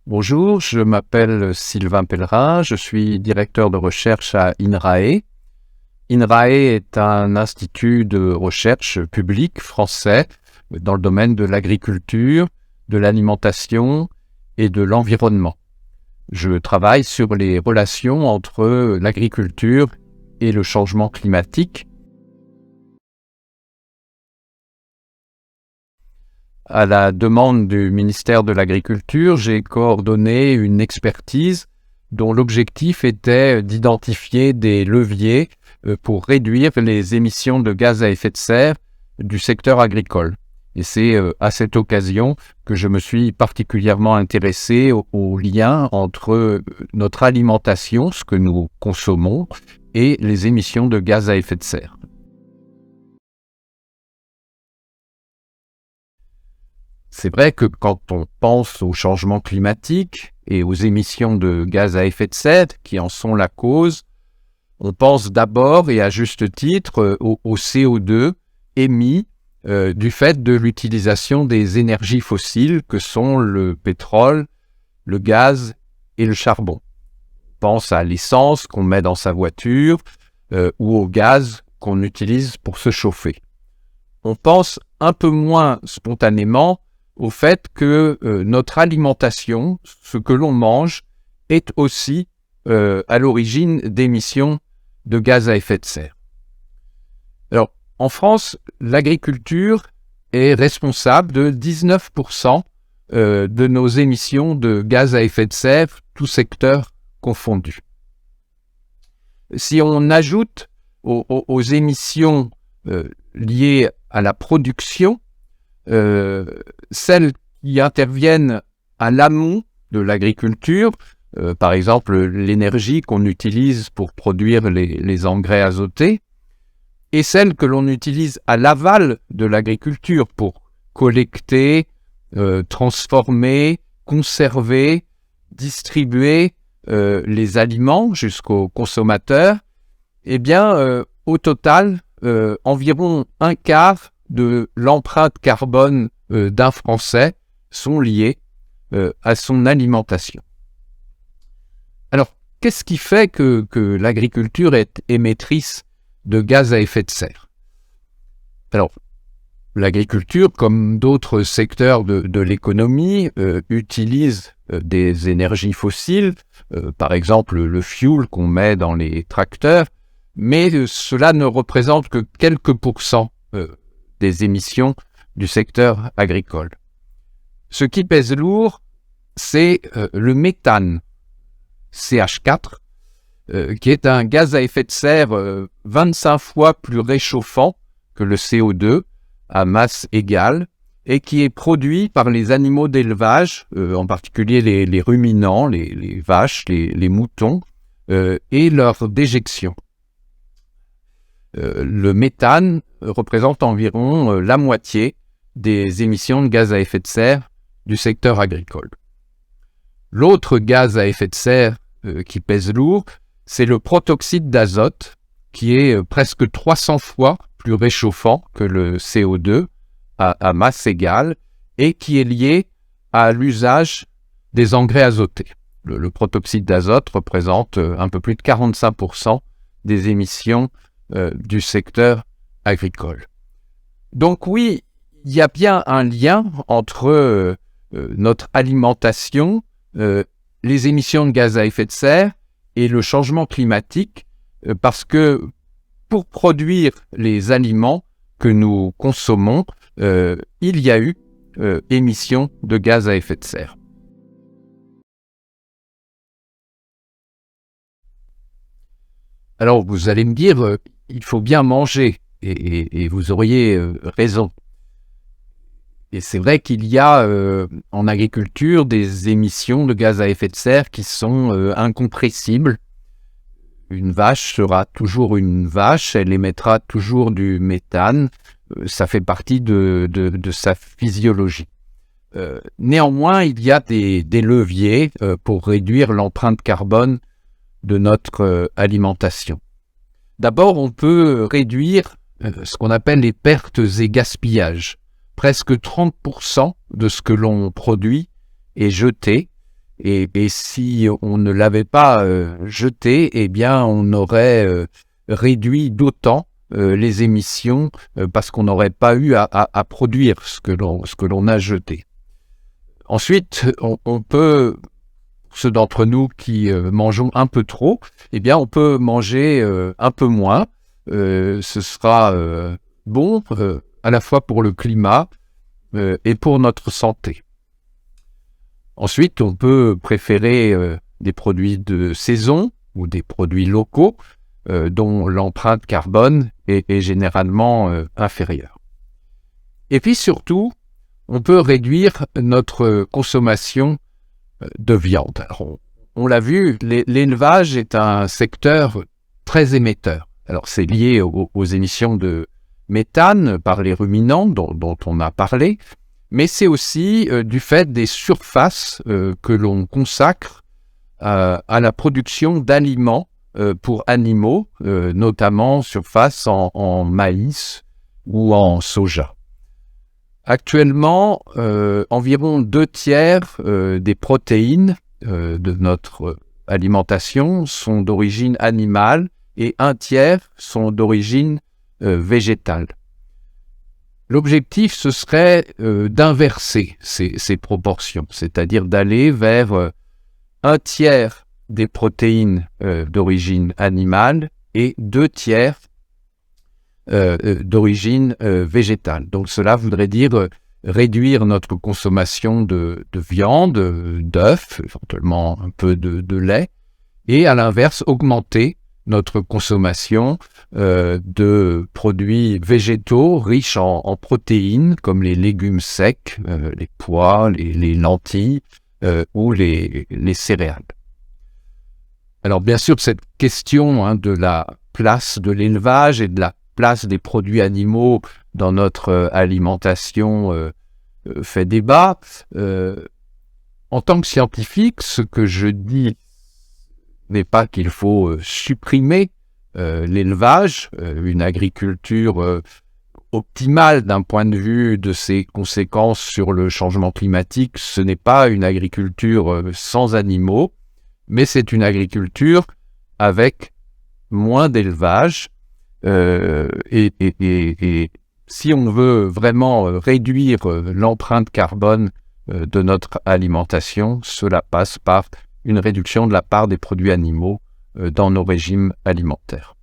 Bonjour, je m'appelle Sylvain Pellerin, je suis directeur de recherche à INRAE. INRAE est un institut de recherche public français dans le domaine de l'agriculture, de l'alimentation et de l'environnement. Je travaille sur les relations entre l'agriculture et le changement climatique. À la demande du ministère de l'Agriculture, j'ai coordonné une expertise dont l'objectif était d'identifier des leviers pour réduire les émissions de gaz à effet de serre du secteur agricole. Et c'est à cette occasion que je me suis particulièrement intéressé au lien entre notre alimentation, ce que nous consommons, et les émissions de gaz à effet de serre. C'est vrai que quand on pense au changement climatique et aux émissions de gaz à effet de serre qui en sont la cause, on pense d'abord et à juste titre au CO2 émis du fait de l'utilisation des énergies fossiles que sont le pétrole, le gaz et le charbon. On pense à l'essence qu'on met dans sa voiture ou au gaz qu'on utilise pour se chauffer. On pense un peu moins spontanément au fait que notre alimentation, ce que l'on mange, est aussi à l'origine d'émissions de gaz à effet de serre. Alors, en France, l'agriculture est responsable de 19% de nos émissions de gaz à effet de serre, tous secteurs confondus. Si on ajoute aux émissions liées à la production, celles qui interviennent à l'amont de l'agriculture, par exemple l'énergie qu'on utilise pour produire les engrais azotés, et celles que l'on utilise à l'aval de l'agriculture pour collecter, transformer, conserver, distribuer les aliments jusqu'aux consommateurs, eh bien, au total, environ un quart de l'empreinte carbone d'un Français sont liées à son alimentation. Alors, qu'est-ce qui fait que l'agriculture est émettrice de gaz à effet de serre? Alors, l'agriculture, comme d'autres secteurs de l'économie, utilise des énergies fossiles, par exemple le fioul qu'on met dans les tracteurs, mais cela ne représente que quelques pourcents des émissions du secteur agricole. Ce qui pèse lourd, c'est le méthane, CH4, qui est un gaz à effet de serre 25 fois plus réchauffant que le CO2 à masse égale et qui est produit par les animaux d'élevage, en particulier les ruminants, les vaches, les moutons, et leur déjection. Le méthane représente environ la moitié des émissions de gaz à effet de serre du secteur agricole. L'autre gaz à effet de serre qui pèse lourd, c'est le protoxyde d'azote, qui est presque 300 fois plus réchauffant que le CO2 à masse égale et qui est lié à l'usage des engrais azotés. Le protoxyde d'azote représente un peu plus de 45% des émissions du secteur agricole. Donc oui, il y a bien un lien entre notre alimentation, les émissions de gaz à effet de serre et le changement climatique, parce que pour produire les aliments que nous consommons, il y a eu émissions de gaz à effet de serre. Alors vous allez me dire, il faut bien manger, et vous auriez raison. Et c'est vrai qu'il y a en agriculture des émissions de gaz à effet de serre qui sont incompressibles. Une vache sera toujours une vache, elle émettra toujours du méthane, ça fait partie de sa physiologie. Néanmoins, il y a des leviers pour réduire l'empreinte carbone de notre alimentation. D'abord, on peut réduire ce qu'on appelle les pertes et gaspillages. Presque 30% de ce que l'on produit est jeté. Et si on ne l'avait pas jeté, eh bien, on aurait réduit d'autant les émissions parce qu'on n'aurait pas eu à produire ce que l'on a jeté. Ensuite, on peut, ceux d'entre nous qui mangeons un peu trop, eh bien, on peut manger un peu moins. Ce sera bon à la fois pour le climat et pour notre santé. Ensuite, on peut préférer des produits de saison ou des produits locaux dont l'empreinte carbone est généralement inférieure. Et puis surtout, on peut réduire notre consommation de viande. Alors, on l'a vu, l'élevage est un secteur très émetteur. Alors, c'est lié aux émissions de méthane par les ruminants dont on a parlé, mais c'est aussi du fait des surfaces que l'on consacre à la production d'aliments pour animaux, notamment surfaces en maïs ou en soja. Actuellement, environ 2/3 des protéines de notre alimentation sont d'origine animale et 1/3 sont d'origine végétale. L'objectif, ce serait d'inverser ces proportions, c'est-à-dire d'aller vers 1/3 des protéines d'origine animale et 2/3 d'origine végétale. Donc cela voudrait dire réduire notre consommation de viande, d'œufs, éventuellement un peu de lait, et à l'inverse augmenter notre consommation de produits végétaux riches en protéines, comme les légumes secs, les pois, les lentilles ou les céréales. Alors bien sûr, cette question de la place de l'élevage et de la place des produits animaux dans notre alimentation fait débat. En tant que scientifique, ce que je dis n'est pas qu'il faut supprimer l'élevage, une agriculture optimale d'un point de vue de ses conséquences sur le changement climatique. Ce n'est pas une agriculture sans animaux, mais c'est une agriculture avec moins d'élevage. Et si on veut vraiment réduire l'empreinte carbone de notre alimentation, cela passe par une réduction de la part des produits animaux dans nos régimes alimentaires.